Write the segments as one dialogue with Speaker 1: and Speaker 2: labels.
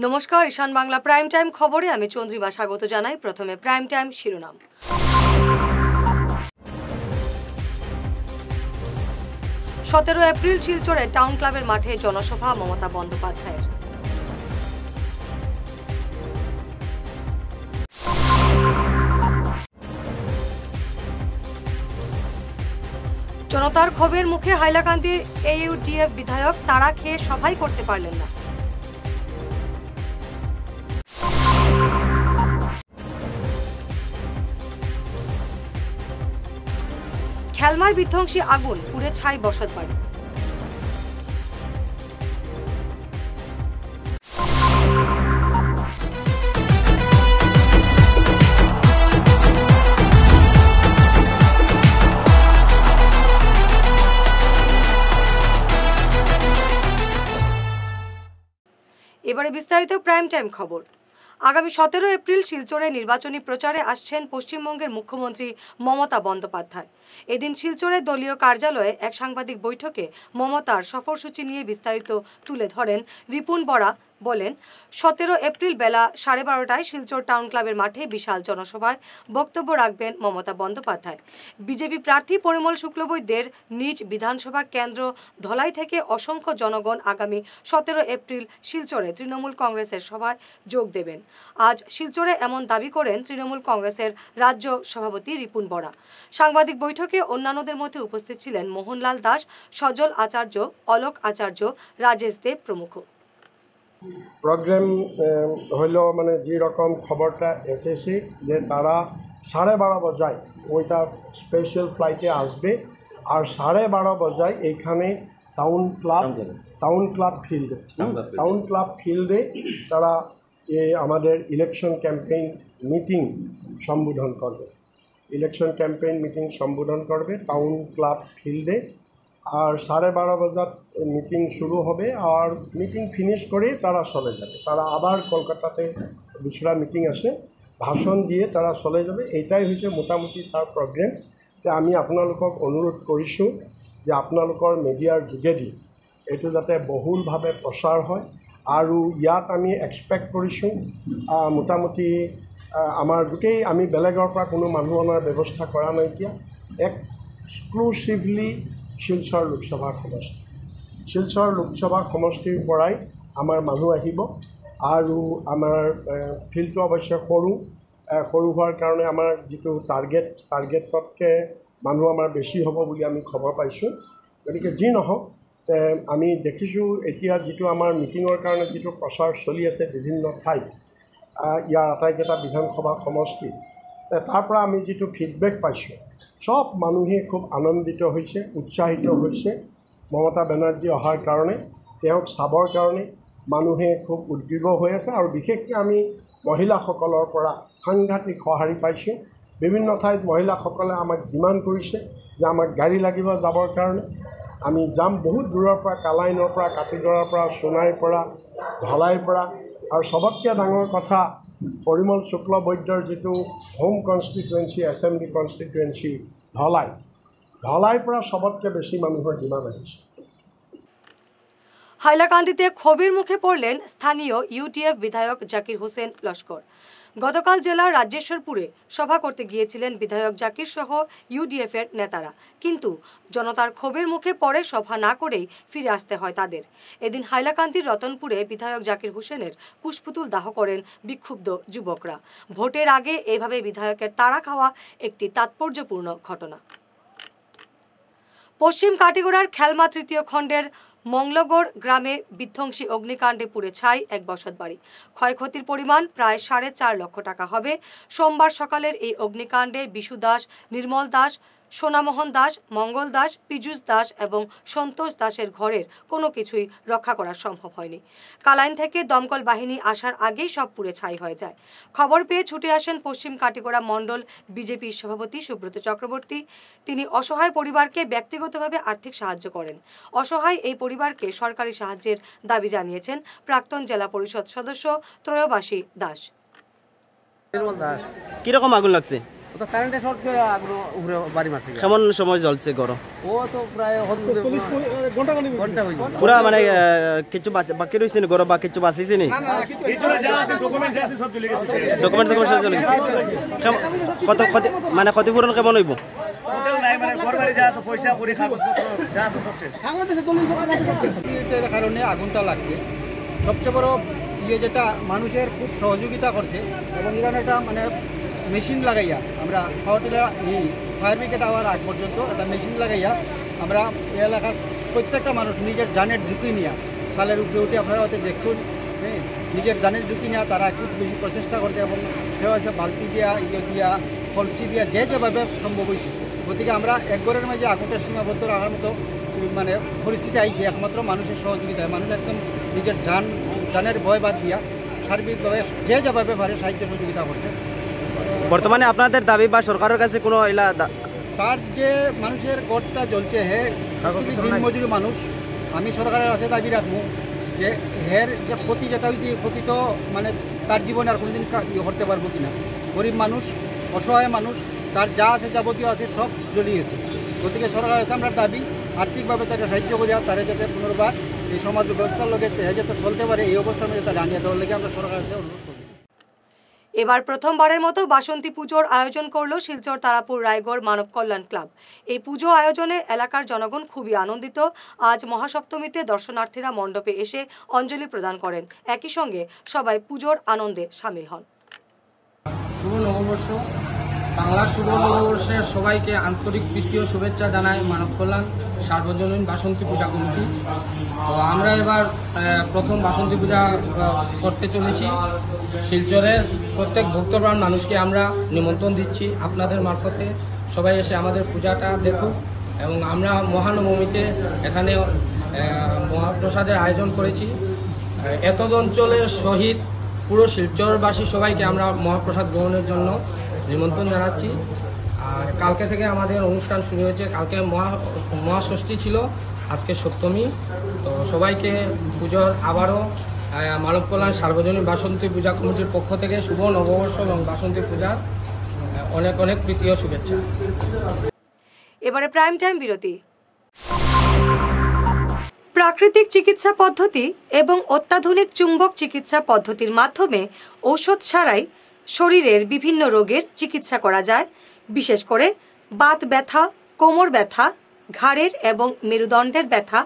Speaker 1: নমস্কার, ঈশান Bangla prime time খবরে আমি চন্দ্রিমা স্বাগত জানাই। প্রথমে প্রাইম টাইম শিরোনাম। 17 এপ্রিল শিলচরে টাউন ক্লাবের মাঠে জনসভা মমতা বন্দ্যোপাধ্যায়ের। জনতার ক্ষোভের মুখে হাইলাকান্দি AUDF বিধায়ক তাড়া খেয়ে সভাই করতে পারলেন না। খেলমায় বিধ্বংসী আগুন, পুড়ে ছাই বসতবাড়ি। এবারে বিস্তারিত প্রাইম টাইম খবর। আগামী 17 এপ্রিল শিলচরে নির্বাচনী প্রচারে আসছেন পশ্চিমবঙ্গের মুখ্যমন্ত্রী মমতা বন্দ্যোপাধ্যায়। এদিন শিলচরের দলীয় কার্যালয়ে এক সাংবাদিক বৈঠকে মমতার সফরসূচি নিয়ে বিস্তারিত তুলে ধরেন রিপুন বরা। বলেন, 17 এপ্রিল বেলা 12:30টায় শিলচর টাউন ক্লাবের মাঠে বিশাল জনসভায় বক্তব্য রাখবেন মমতা বন্দ্যোপাধ্যায়। বিজেপি প্রার্থী পরিমল শুক্লবৈদ্যের নিজ বিধানসভা কেন্দ্র ধলাই থেকে অসংখ্য জনগণ আগামী 17 এপ্রিল শিলচরে তৃণমূল কংগ্রেসের সভায় যোগ দেবেন। আজ শিলচরে এমন দাবি করেন তৃণমূল কংগ্রেসের রাজ্য সভাপতি রিপুন বরা। সাংবাদিক বৈঠকে অন্যান্যদের মধ্যে উপস্থিত ছিলেন মোহনলাল দাস, সজল আচার্য, অলোক আচার্য, রাজেশ দেব প্রমুখ।
Speaker 2: প্রোগ্রাম হইল মানে যেরকম খবরটা এসেছে যে তারা 12:30 বাজায় ওইটা স্পেশাল ফ্লাইটে আসবে, আর 12:30 বাজায় এইখানে টাউন ক্লাব ফিল্ডে তারা আমাদের ইলেকশন ক্যাম্পেইন মিটিং সম্বোধন করবে টাউন ক্লাব ফিল্ডে। আর 12:30 বাজাত মিটিং শুরু হবে, আর মিটিং ফিনিশ করে তারা চলে যাবে। তারা আবার কলকাতাতে দুসরা মিটিং আছে, ভাষণ দিয়ে তারা চলে যাবে। এইটাই হৈছে মোটামুটি তাৰ প্ৰগ্ৰেম। তো আমি আপোনালোকক অনুৰোধ কৰিছোঁ যে আপোনালোকৰ মিডিয়াৰ যোগেদি এইটো যাতে বহুলভাৱে প্ৰচাৰ হয়। আৰু ইয়াত আমি এক্সপেক্ট কৰিছোঁ মোটামুটি আমাৰ গোটেই আমি বেলেগৰ পৰা কোনো মানুহ অনাৰ ব্যৱস্থা কৰা নাইকিয়া, এক্সক্লুচিভলি শিলচৰ লোকসভা সমষ্টিৰ পৰাই আমাৰ মানুহ আহিব। আৰু আমাৰ ফিল্ডটো অৱশ্যে সৰু হোৱাৰ কাৰণে আমাৰ যিটো টাৰ্গেটতকৈ মানুহ আমাৰ বেছি হ'ব বুলি আমি খবৰ পাইছোঁ। গতিকে যি নহওক, আমি দেখিছোঁ এতিয়া যিটো আমাৰ মিটিঙৰ কাৰণে যিটো প্ৰচাৰ চলি আছে বিভিন্ন ঠাইত, ইয়াৰ আটাইকেইটা বিধানসভা সমষ্টি, তাৰ পৰা আমি যিটো ফিডবেক পাইছোঁ, সব মানুহে খুব আনন্দিত হৈছে, উৎসাহিত হৈছে। মমতা বেনাৰ্জী অহাৰ কাৰণে, তেওঁক চাবৰ কাৰণে মানুহে খুব উদ্গ্ৰীৱ হৈ আছে। আৰু বিশেষকৈ আমি মহিলাসকলৰ পৰা সাংঘাতিক সঁহাৰি পাইছোঁ। বিভিন্ন ঠাইত মহিলাসকলে আমাক ডিমাণ্ড কৰিছে যে আমাক গাড়ী লাগিব যাবৰ কাৰণে। আমি যাম বহুত দূৰৰ পৰা, কালাইনৰ পৰা, কাতিগড়াৰ পৰা, সোণাইৰ পৰা, ধলাইৰ পৰা। আৰু চবতকৈ ডাঙৰ কথা, পৰিমল শুক্লবৈদ্যৰ যিটো হোম কনষ্টিটুৱেঞ্চি, এছেম্বলি কনষ্টিটুৱেঞ্চি ধলাইৰ পৰা সবতকৈ বেছি মানুহৰ ডিমাণ্ড আহিছে।
Speaker 1: হাইলাকান্দিতে ক্ষোভের মুখে পড়লেন স্থানীয় UDF বিধায়ক জাকির হোসেন লস্কর। গতকাল জেলার রাজেশ্বরপুরে সভা করতে গিয়েছিলেন বিধায়ক জাকির সহ UDF-এর নেতারা, কিন্তু জনতার ক্ষোভের মুখে পড়ে সভা না করেই ফিরে আসতে হয় তাদের। এদিন হাইলাকান্দির রতনপুরে বিধায়ক জাকির হোসেনের কুশপুতুল দাহ করেন বিক্ষুব্ধ যুবকরা। ভোটের আগে এভাবে বিধায়কের তাড়া খাওয়া একটি তাৎপর্যপূর্ণ ঘটনা। পশ্চিম কাটিগড়ার খেলমা তৃতীয় খণ্ডের মংলগড় গ্রামে বিধ্বংসী অগ্নিকাণ্ডে পুড়ে ছাই এক বসতবাড়ি। ক্ষয়ক্ষতির পরিমাণ প্রায় 4.5 লক্ষ টাকা হবে। সোমবার সকালের এই অগ্নিকাণ্ডে বিশু দাস, নির্মল দাস, সোনামোহন দাস, মঙ্গল দাস, পীযুষ দাস এবং সন্তোষ দাসের ঘরের কোনো কিছুই রক্ষা করা সম্ভব হয়নি। কালাইন থেকে দমকল বাহিনী আসার আগেই সব পুড়ে ছাই হয়ে যায়। খবর পেয়ে ছুটে আসেন পশ্চিম কাটিগড়া মণ্ডল বিজেপি সভাপতি সুব্রত চক্রবর্তী। তিনি অসহায় পরিবারকে ব্যক্তিগতভাবে আর্থিক সাহায্য করেন। অসহায় এই পরিবারকে সরকারি সাহায্যের দাবি জানিয়েছেন প্রাক্তন জেলা পরিষদ সদস্য ত্রয়োবাসী দাস।
Speaker 3: কিরকম আগুন লাগছে? তো কারেন্টের শর্ট করে আগুন উপরে বাড়ি মারছে।
Speaker 4: কেমন সময় জ্বলছে গরম?
Speaker 3: ও তো প্রায় ঘন্টা হয়ে যাবে।
Speaker 4: পুরা মানে কিছু বাকি রয়েছে নি গরম বা কিছু বাঁচিয়েছে নি? ডকুমেন্ট সব চলে গেছে। কত ক্ষতি মানে ক্ষতিপূরণ কেমন হইব?
Speaker 3: কারণে আগুনটা লাগছে। সবচেয়ে বড় যেটা মানুষের খুব সহযোগিতা করছে এবং এখানে একটা মানে মেশিন লাগাইয়া আমরা ফায়ার ব্রিগেড আওয়ার আগ পর্যন্ত একটা মেশিন লাগাইয়া আমরা এই এলাকার প্রত্যেকটা মানুষ নিজের জানের ঝুঁকি নিয়ে সালের উপরে উঠে আপনারা হয়তো দেখছেন, হ্যাঁ, নিজের জানের ঝুঁকি নিয়ে তারা খুব বেশি প্রচেষ্টা করছে এবং কেউ আছে বালতি দিয়া দিয়া কলসি দিয়া যেভাবে সম্ভব হয়েছে। গতিকে আমরা একবারের মাঝে আগুনটা সীমাবদ্ধ রাখার মতো মানে পরিস্থিতি আইছে একমাত্র মানুষের সহযোগিতায়। মানুষ একদম নিজের জানের ভয় বাদ দিয়া সার্বিকভাবে যেভাবে পারে সাহায্য সহযোগিতা করছে।
Speaker 4: বর্তমানে আপনাদের দাবি বা সরকারের কাছে কোনো
Speaker 3: তার যে মানুষের গড়টা জ্বলছে দিনমজুরি মানুষ, আমি সরকারের কাছে দাবি রাখবো যে হের যে ক্ষতি যেটা হয়েছে এই ক্ষতি তো মানে তার জীবনে আর কোনোদিন করতে পারবো কিনা। গরিব মানুষ, অসহায় মানুষ, তার যা আছে যাবতীয় আছে সব জ্বলিয়েছে। গতিকে সরকারের কাছে আমরা দাবি আর্থিকভাবে তাকে সাহায্য করি আর তারা যাতে পুনর্বার এই সমাজ ব্যবস্থার লোকে যাতে চলতে পারে এই অবস্থার মধ্যে তারা আনিয়ে দেওয়ার লেগে আমরা সরকারের কাছে অনুরোধ করি।
Speaker 1: এবার প্রথমবারের মতো বাসন্তী পুজোর আয়োজন করল শিলচর তারাপুর রায়গড় মানব কল্যাণ ক্লাব। এই পুজো আয়োজনে এলাকার জনগণ খুবই আনন্দিত। আজ মহাসপ্তমীতে দর্শনার্থীরা মণ্ডপে এসে অঞ্জলি প্রদান করেন। একই সঙ্গে সবাই পুজোর আনন্দে সামিল হন।
Speaker 5: শুভ নববর্ষ, বাংলার শুভ নববর্ষের সবাইকে আন্তরিক প্রীতি ও শুভেচ্ছা জানায় মানব কল্যাণ সার্বজনীন বাসন্তী পূজা কমিটি। তো আমরা এবার প্রথম বাসন্তী পূজা করতে চলেছি। শিলচরের প্রত্যেক ভক্তপ্রাণ মানুষকে আমরা নিমন্ত্রণ দিচ্ছি আপনাদের মারফতে সবাই এসে আমাদের পূজাটা দেখুক এবং আমরা মহানবমীতে এখানে মহাপ্রসাদের আয়োজন করেছি। এতদ অঞ্চলের সহিত পুরো শিলচরবাসী সবাইকে আমরা মহাপ্রসাদ গ্রহণের জন্য নিমন্ত্রণ জানাচ্ছি। আর কালকে থেকে আমাদের অনুষ্ঠান শুরু হয়েছে। কালকে মহাষষ্ঠী ছিল, আজকে সপ্তমী। তো সবাইকে পুজোর আবারও মানব কল্যাণ সার্বজনীন বাসন্তী পূজা কমিটির পক্ষ থেকে শুভ নববর্ষ এবং বাসন্তী পূজার অনেক অনেক প্রীতি ও শুভেচ্ছা।
Speaker 1: এবারে প্রাইম টাইম বিরতি। প্রাকৃতিক চিকিৎসা পদ্ধতি এবং অত্যাধুনিক চুম্বক চিকিৎসা পদ্ধতির মাধ্যমে ঔষধ ছাড়াই শরীরের বিভিন্ন রোগের চিকিৎসা করা যায়। বিশেষ করে বাত ব্যথা, কোমর ব্যথা, ঘাড়ের এবং মেরুদণ্ডের ব্যথা,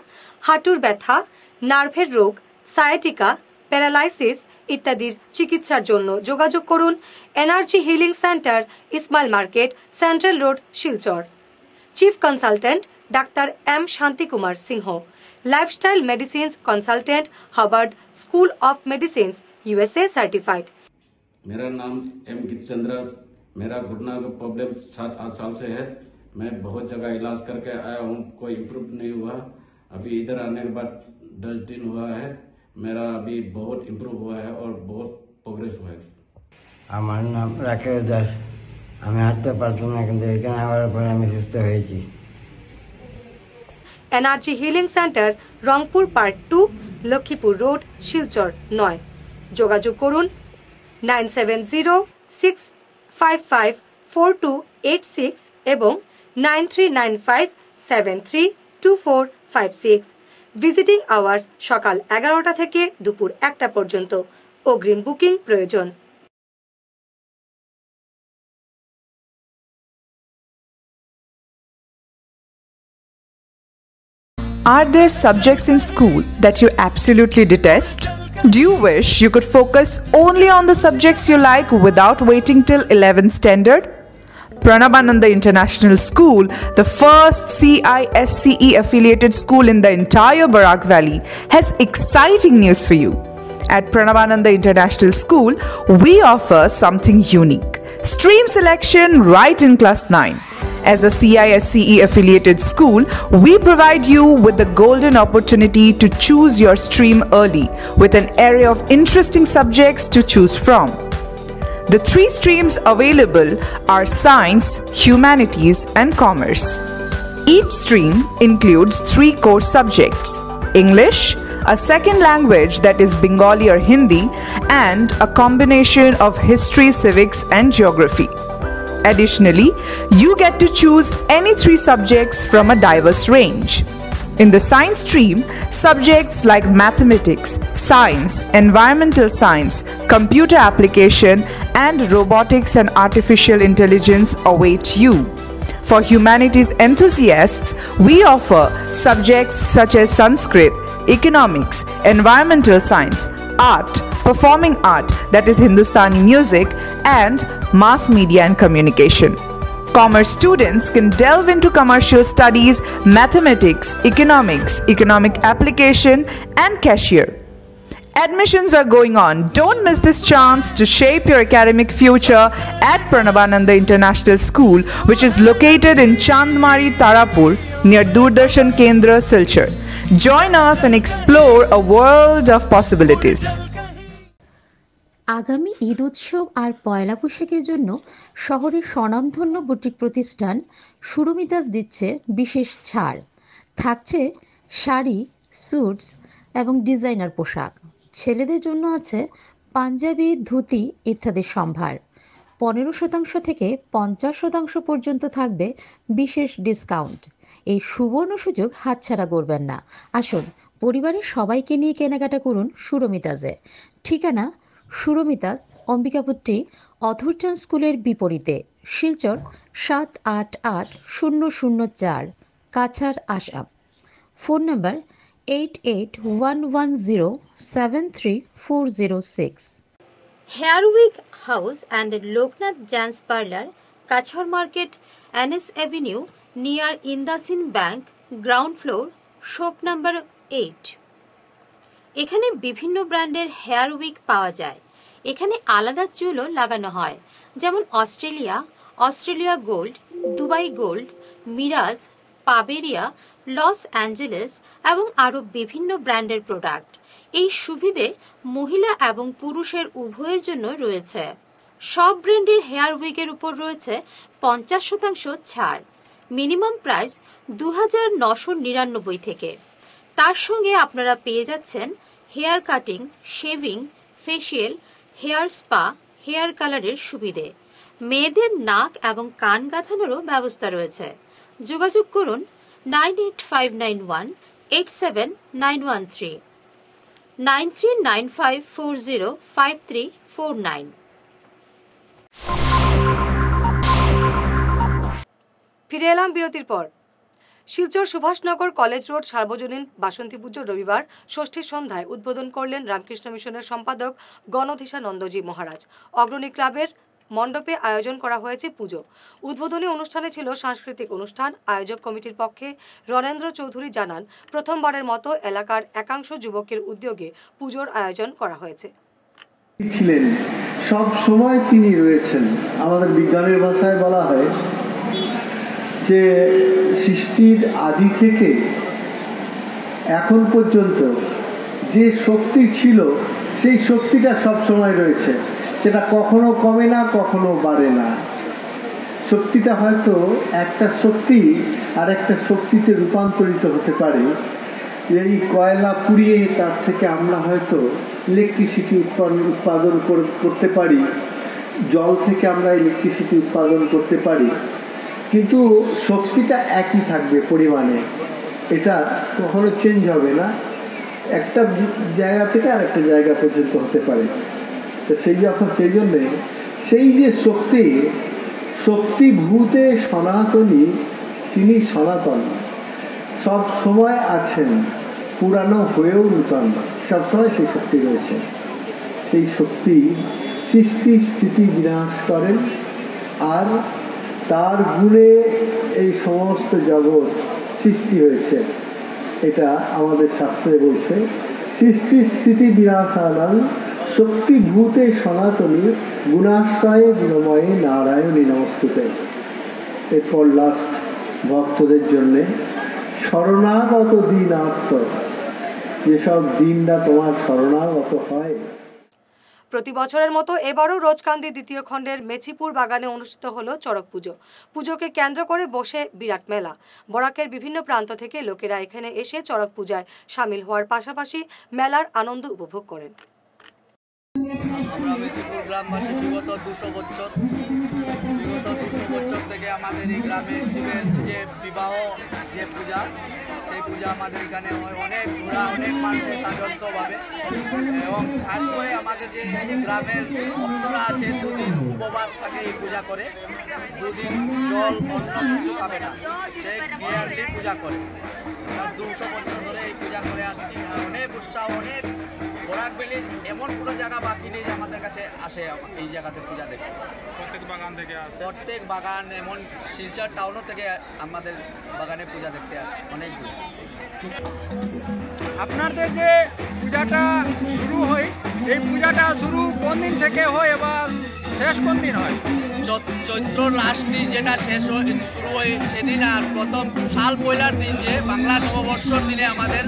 Speaker 1: হাঁটুর ব্যথা, নার্ভের রোগ, সায়াটিকা, প্যারালাইসিস ইত্যাদির চিকিৎসার জন্য যোগাযোগ করুন energy healing centre, Ismail market, central road, Silchar. Chief consultant doctor M Shanti Kumar Singh, lifestyle medicines consultant, Harvard school of medicine, USA certified.
Speaker 6: मेरा नाम एम गितचंद्र, मेरा घुटना का प्रॉब्लम 7-8 साल से है। मैं बहुत जगह इलाज करके आया हूँ, कोई इम्प्रूव नहीं हुआ। अभी इधर आने के बाद 10 दिन हुआ है, मेरा अभी बहुत इम्प्रूव हुआ है और बहुत प्रोग्रेस हुआ है।
Speaker 7: আমার নাম রাকেশ দাস। আমি হাঁটতে পারতাম না, কিন্তু এখানে আবার পরে আমি সুস্থ হয়েছি।
Speaker 1: Energy healing centre, Rangpur park 2, Laxmipur road, Silchar 9। যোগাযোগ করুন 9706554286 এবং 9395732456। ভিজিটিং আওয়ার্স সকাল 11টা থেকে দুপুর 1টা পর্যন্ত। অগ্রিম বুকিং প্রয়োজন।
Speaker 8: Are there subjects in school that you absolutely detest? Do you wish you could focus only on the subjects you like without waiting till 11th standard? Pranabananda International School, the first CISCE affiliated school in the entire Barak Valley, has exciting news for you. At Pranabananda International School, we offer something unique: stream selection right in class 9. As a CISCE affiliated school, we provide you with the golden opportunity to choose your stream early with an array of interesting subjects to choose from. The 3 streams available are Science, Humanities and Commerce. Each stream includes 3 core subjects: English, a second language that is Bengali or Hindi, and a combination of history, civics and geography. Additionally, you get to choose any 3 subjects from a diverse range. In the science stream, subjects like mathematics, science, environmental science, computer application, and robotics and artificial intelligence await you. For humanities enthusiasts, we offer subjects such as Sanskrit, economics, environmental science, art, performing art, that is Hindustani music, and mass media and communication. Commerce students can delve into commercial studies, mathematics, economics, economic application, and cashier. Admissions are going on. Don't miss this chance to shape your academic future at Pranavananda International School, which is located in Chandmari, Tarapur, near Doordarshan Kendra, Silchar. Join us and explore a world of possibilities.
Speaker 9: আগামী ঈদ উৎসব আর পয়লা বৈশাখের জন্য শহরের স্বনামধন্য boutique প্রতিষ্ঠান সুরমিতাস দিচ্ছে বিশেষ ছাড়। থাকছে শাড়ি, স্যুটস এবং ডিজাইনার পোশাক। ছেলেদের জন্য আছে পাঞ্জাবি, ধুতি ইত্যাদি সম্ভার। 15% থেকে 50% পর্যন্ত থাকবে বিশেষ ডিসকাউন্ট। এই সুবর্ণ সুযোগ হাতছাড়া করবেন না। আসুন পরিবারের সবাইকে নিয়ে কেনাকাটা করুন সুরমিতাসে। ঠিকানা সুরমিতাস, অম্বিকাপুরটি অথরচান স্কুলের বিপরীতে, Silchar 788004, Cachar, Assam. Phone number 8811073406।
Speaker 10: Hair week house and Loknath gents parlour, Cachar market, NS avenue, near IndusInd bank, ground floor, shop number 8। এখানে বিভিন্ন ব্র্যান্ডের হেয়ার উইক পাওয়া যায়। এখানে আলাদা চুলও লাগানো হয়, যেমন অস্ট্রেলিয়া গোল্ড, দুবাই গোল্ড, মিরাজ, পাবেরিয়া, লস অ্যাঞ্জেলেস এবং আরও বিভিন্ন ব্র্যান্ডের প্রোডাক্ট। এই সুবিধে মহিলা এবং পুরুষের উভয়ের জন্য রয়েছে। সব ব্র্যান্ডের হেয়ার উইকের উপর রয়েছে 50% ছাড়। মিনিমাম প্রাইস 2999 থেকে। তার সঙ্গে আপনারা পেয়ে যাচ্ছেন hair cutting, shaving, facial, hair spa, hair কালারের সুবিধে। মেয়েদের নাক এবং কান গাঁথানোরও ব্যবস্থা রয়েছে। যোগাযোগ করুন 9859187913, 9395405349।
Speaker 1: ফিরে এলাম বিরতির পর। শিলচর সুভাষনগর কলেজ রোড সার্বজনীন বাসন্তী পুজো রবিবার ষষ্ঠীর সন্ধ্যায় উদ্বোধন করলেন রামকৃষ্ণ মিশনের সম্পাদক গণধীশানন্দজি মহারাজ। অগ্রণী ক্লাবের মণ্ডপে আয়োজন করা হয়েছে পুজো। উদ্বোধনী অনুষ্ঠানে ছিল সাংস্কৃতিক অনুষ্ঠান। আয়োজক কমিটির পক্ষে রণেন্দ্র চৌধুরী জানান, প্রথমবারের মতো এলাকার একাংশ যুবকের উদ্যোগে পুজোর আয়োজন করা হয়েছে।
Speaker 11: ছিলেন সব সময় তিনি রয়েছেন। আমাদের বিজ্ঞানের ভাষায় বলা হয় যে সৃষ্টির আদি থেকে এখন পর্যন্ত যে শক্তি ছিল সেই শক্তিটা সব সময় রয়েছে। সেটা কখনো কমে না, কখনো বাড়ে না। শক্তিটা হয়তো একটা শক্তি আর একটা শক্তিতে রূপান্তরিত হতে পারে। এই কয়লা পুড়িয়ে তার থেকে আমরা হয়তো ইলেকট্রিসিটি উৎপাদন করতে পারি, জল থেকে আমরা ইলেকট্রিসিটি উৎপাদন করতে পারি, কিন্তু শক্তিটা একই থাকবে পরিমাণে। এটা কখনো চেঞ্জ হবে না, একটা জায়গা থেকে আর একটা জায়গা পর্যন্ত হতে পারে। তো সেই জন্যে সেই যে শক্তিভূতে সনাতনী, তিনি সনাতন, সব সময় আছেন, পুরানো হয়েও নূতন, সবসময় সেই শক্তি রয়েছে। সেই শক্তি সৃষ্টি স্থিতি বিনাশ করেন, আর তার গুণে এই সমস্ত জগৎ সৃষ্টি হয়েছে। এটা আমাদের শাস্ত্রে বলছে, সৃষ্টি স্থিতি বিনাশানাং শক্তিভূতে সনাতনী গুণাশ্রয়ে গুণময়ে নারায়ণী নমস্তুতে। এরপর লাস্ট ভক্তদের জন্যে শরণাগত দীনার্থ, যেসব দিনটা তোমার শরণাগত হয়।
Speaker 1: প্রতি বছরের মতো এবারও রোজকান্দি দ্বিতীয় খণ্ডের মেছিপুর বাগানে অনুষ্ঠিত হলো চড়ক পুজো। পুজোকে কেন্দ্র করে বসে বিরাট মেলা। বরাকের বিভিন্ন প্রান্ত থেকে লোকেরা এখানে এসে চড়ক পূজায় সামিল হওয়ার পাশাপাশি মেলার আনন্দ উপভোগ করেন।
Speaker 12: আমরা মেছিপুর গ্রামবাসী বিগত 200 বছর আমাদের এই গ্রামে শিবের যে বিবাহ যে পূজা, সেই পূজা আমাদের এখানে হয় অনেক ঘোরা, অনেক মানুষের সাজন্তভাবে, এবং খাস করে আমাদের যে গ্রামের ভক্তরা আছে 2 দিন উপবাস থাকে এই পূজা করে, 2 দিন জল অন্য কিছু খাবে না, সে ক্লিয়ারলি পূজা করে। 200 বছর ধরে এই পূজা করে আসছি, আর অনেক উৎসাহ, অনেক বরাকবেলির এমন কোনো জায়গা বাকি নেই যে আমাদের কাছে আসে এই জায়গাতে পূজা দেখতে। প্রত্যেক বাগান এমন শিলচর টাউনও থেকে আমাদের বাগানে পূজা দেখতে আসে অনেক দূর।
Speaker 3: আপনাদের যে পূজাটা শুরু হয়, এই পূজাটা শুরু কোন দিন থেকে হয় এবং শেষ কোন দিন হয়?
Speaker 12: চৈত্র লাস্ট দিন যেটা শুরু হয় সেদিন, আর প্রথম সাল পয়লার দিন যে বাংলা নববর্ষর দিনে আমাদের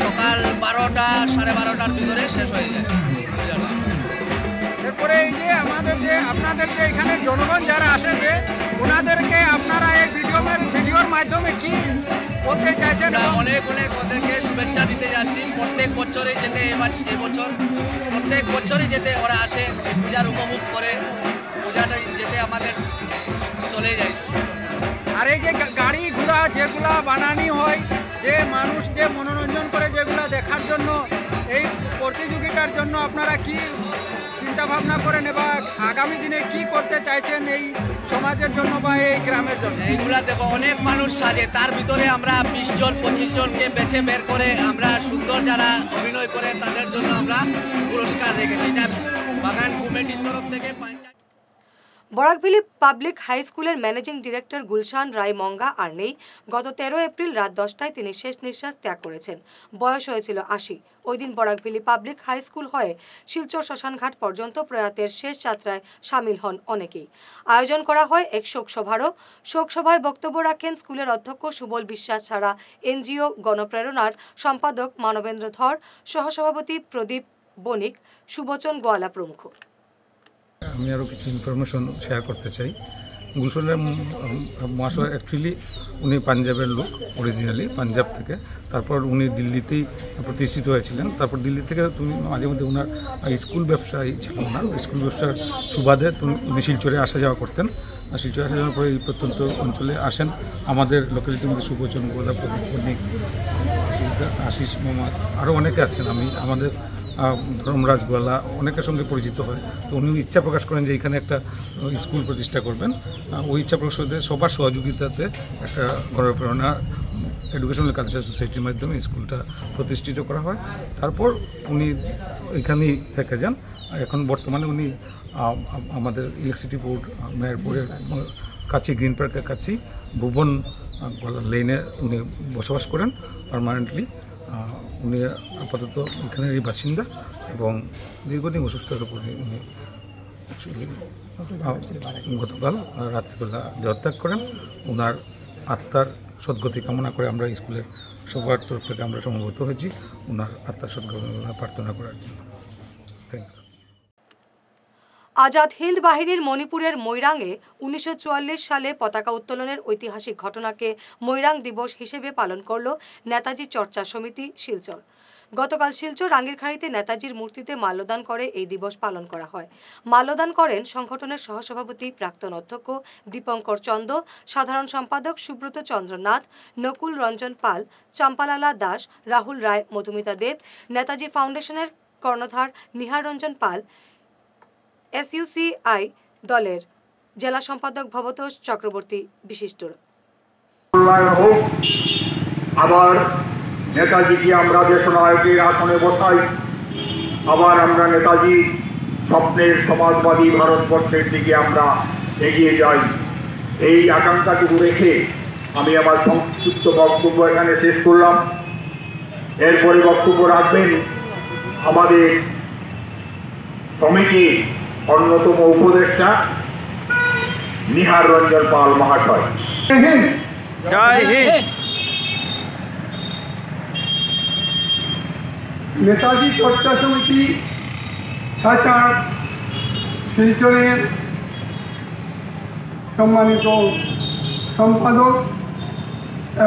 Speaker 12: সকাল 12টা 12:30টার ভিতরে শেষ হয়ে যায় পূজাটা।
Speaker 3: এরপরে এই যে আমাদের যে আপনাদের যে এখানে জনগণ যারা আসেছে, ওনাদেরকে আপনারা এই ভিডিওর মাধ্যমে কি বলতে চাইছেন?
Speaker 12: অনেক ওদেরকে শুভেচ্ছা দিতে যাচ্ছি। প্রত্যেক বছরই যেতে এবছর প্রত্যেক বছরই যেতে ওরা আসে, পূজার উপভোগ করে, পূজাটা যেতে আমাদের চলে যায়।
Speaker 3: আর এই যে গাড়িগুলা যেগুলা বানানি হয়, যে মানুষ যে মনোরঞ্জন করে যেগুলা দেখার জন্য, এই প্রতিযোগিতার জন্য আপনারা কি চিন্তা ভাবনা করেন এবং আগামী দিনে কি করতে চাইছেন এই সমাজের জন্য বা এই গ্রামের জন্য?
Speaker 12: এইগুলা দেখো অনেক মানুষ সাজে, তার ভিতরে আমরা 20 জন 25 জনকে বেছে বের করে আমরা সুন্দর যারা অভিনয় করে তাদের জন্য আমরা পুরস্কার রেখেছি, এটা বাগান কমিটির তরফ থেকে।
Speaker 1: বরাকভেলি পাবলিক হাই স্কুলের ম্যানেজিং ডিরেক্টর গুলশান রায় মঙ্গা আর নেই। গত 13 এপ্রিল রাত 10টায় তিনি শেষ নিঃশ্বাস ত্যাগ করেছেন। বয়স হয়েছিল 80। ওই দিন বরাকভেলি পাবলিক হাই স্কুল হয়ে শিলচর শ্মশানঘাট পর্যন্ত প্রয়াতের শেষ যাত্রায় সামিল হন অনেকেই। আয়োজন করা হয় এক শোকসভারও। শোকসভায় বক্তব্য রাখেন স্কুলের অধ্যক্ষ সুবল বিশ্বাস ছাড়া এনজিও গণপ্রেরণার সম্পাদক মানবেন্দ্র ধর, সহসভাপতি প্রদীপ বণিক, সুবচন গোয়ালা প্রমুখ।
Speaker 13: আমি আরও কিছু ইনফরমেশন শেয়ার করতে চাই। গুলশনের মহাশয় অ্যাকচুয়ালি উনি পাঞ্জাবের লোক, অরিজিনালি পাঞ্জাব থেকে। তারপর উনি দিল্লিতেই প্রতিষ্ঠিত হয়েছিলেন। তারপর দিল্লি থেকে তুমি মাঝে মধ্যে ওনার স্কুল ব্যবসায়ী ছিল, ওনার স্কুল ব্যবসার সুবাদে উনি শিলচরে আসা যাওয়া করতেন। আর শিলচরে আসা যাওয়ার পরে এই প্রত্যন্ত অঞ্চলে আসেন। আমাদের লোকালিটির মধ্যে সুবচন গোলা, প্রদীপ বণিক, আশিস মোহাম্মদ, আরও অনেকে আছেন। আমাদের ধর্মরাজ গোয়ালা অনেকের সঙ্গে পরিচিত হয়। তো উনি ইচ্ছা প্রকাশ করেন যে এখানে একটা স্কুল প্রতিষ্ঠা করবেন। ওই ইচ্ছা প্রকাশ করতে সবার সহযোগিতাতে একটা গণপ্রেরণা এডুকেশনাল কালচার সোসাইটির মাধ্যমে স্কুলটা প্রতিষ্ঠিত করা হয়। তারপর উনি এখানেই থেকে যান। এখন বর্তমানে উনি আমাদের ইলেকট্রিসিটি বোর্ড, মেয়রপুরের কাছে, গ্রিন পার্কের কাছেই ভুবন লেনে উনি বসবাস করেন পার্মানেন্টলি। উনি আপাতত এখানেরই বাসিন্দা এবং দীর্ঘদিন অসুস্থতার উপরে উনি গতকাল রাত্রিবেলা দেহত্যাগ করেন। ওনার আত্মার সদ্গতি কামনা করে আমরা স্কুলের সবার তরফ থেকে আমরা সমবেত হয়েছি ওনার আত্মার সদ্গতি প্রার্থনা করার জন্য। Thank you.
Speaker 1: আজাদ হিন্দ বাহিনীর মণিপুরের মৈরাংয়ে 1944 সালে পতাকা উত্তোলনের ঐতিহাসিক ঘটনাকে মৈরাং দিবস হিসেবে পালন করল নেতাজি চর্চা সমিতি শিলচর। গতকাল শিলচর রাঙ্গিরখাড়িতে নেতাজির মূর্তিতে মাল্যদান করে এই দিবস পালন করা হয়। মাল্যদান করেন সংগঠনের সহসভাপতি প্রাক্তন অধ্যক্ষ দীপঙ্কর চন্দ, সাধারণ সম্পাদক সুব্রত চন্দ্রনাথ, নকুল রঞ্জন পাল, চম্পালালা দাস, রাহুল রায়, মধুমিতা দেব, নেতাজি ফাউন্ডেশনের কর্ণধার নিহার রঞ্জন পাল, SUCI দলের জেলা সম্পাদক ভবতোষ চক্রবর্তী বিশিষ্টরা।
Speaker 14: আবার নেতাজিকে আমরা দেশনায়কের আসনে বসাই, আবার আমরা নেতাজি স্বপ্নের সমাজবাদী ভারতবর্ষের দিকে আমরা এগিয়ে যাই। এই আকাঙ্ক্ষাটুকু রেখে আমি আমার সংক্ষিপ্ত বক্তব্য এখানে শেষ করলাম। এরপরে বক্তব্য রাখবেন আমাদের সমিতির অন্যতম উপদেষ্টা নিহার রঞ্জন পাল মহাশয়।
Speaker 15: জয় হিন্দ।
Speaker 16: নেতাজি চর্চা সমিতি সাচার শিলচরের সম্মানিত সম্পাদক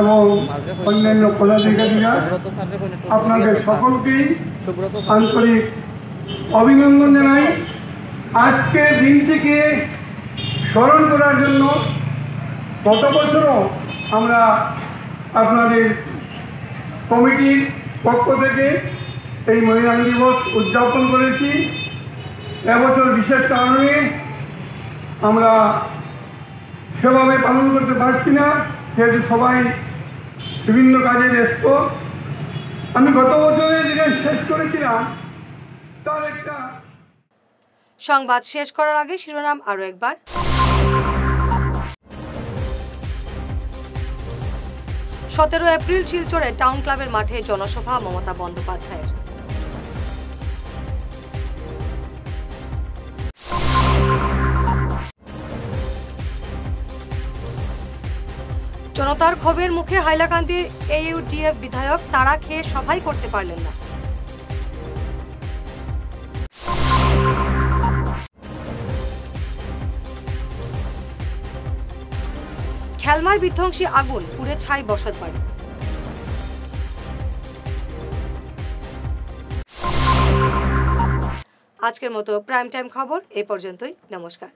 Speaker 16: এবং অন্যান্য পদাধিকারীরা, আপনাদের সকলকেই আন্তরিক অভিনন্দন জানাই। আজকের দিনটিকে স্মরণ করার জন্য গত বছরও আমরা আপনাদের কমিটির পক্ষ থেকে এই মহিলা দিবস উদযাপন করেছি। এবছর বিশেষ কারণে আমরা সেভাবে পালন করতে পারছি না, যেহেতু সবাই বিভিন্ন কাজে ব্যস্ত। আমি গত বছরে যেটা শেষ করেছিলাম তার একটা
Speaker 1: সংবাদ শেষ করার আগে শিরোনাম আরো একবার। 17 এপ্রিল শিলচরে টাউন ক্লাবের মাঠে জনসভা মমতা বন্দ্যোপাধ্যায়ের। জনতার ক্ষোভের মুখে হাইলাকান্দি AUDF বিধায়ক তাড়া খেয়ে সভাই করতে পারলেন না। খেলমায় বিধ্বংসী আগুন, পুড়ে ছাই বসতবাড়ি। আজকের মতো প্রাইম টাইম খবর এই পর্যন্তই। নমস্কার।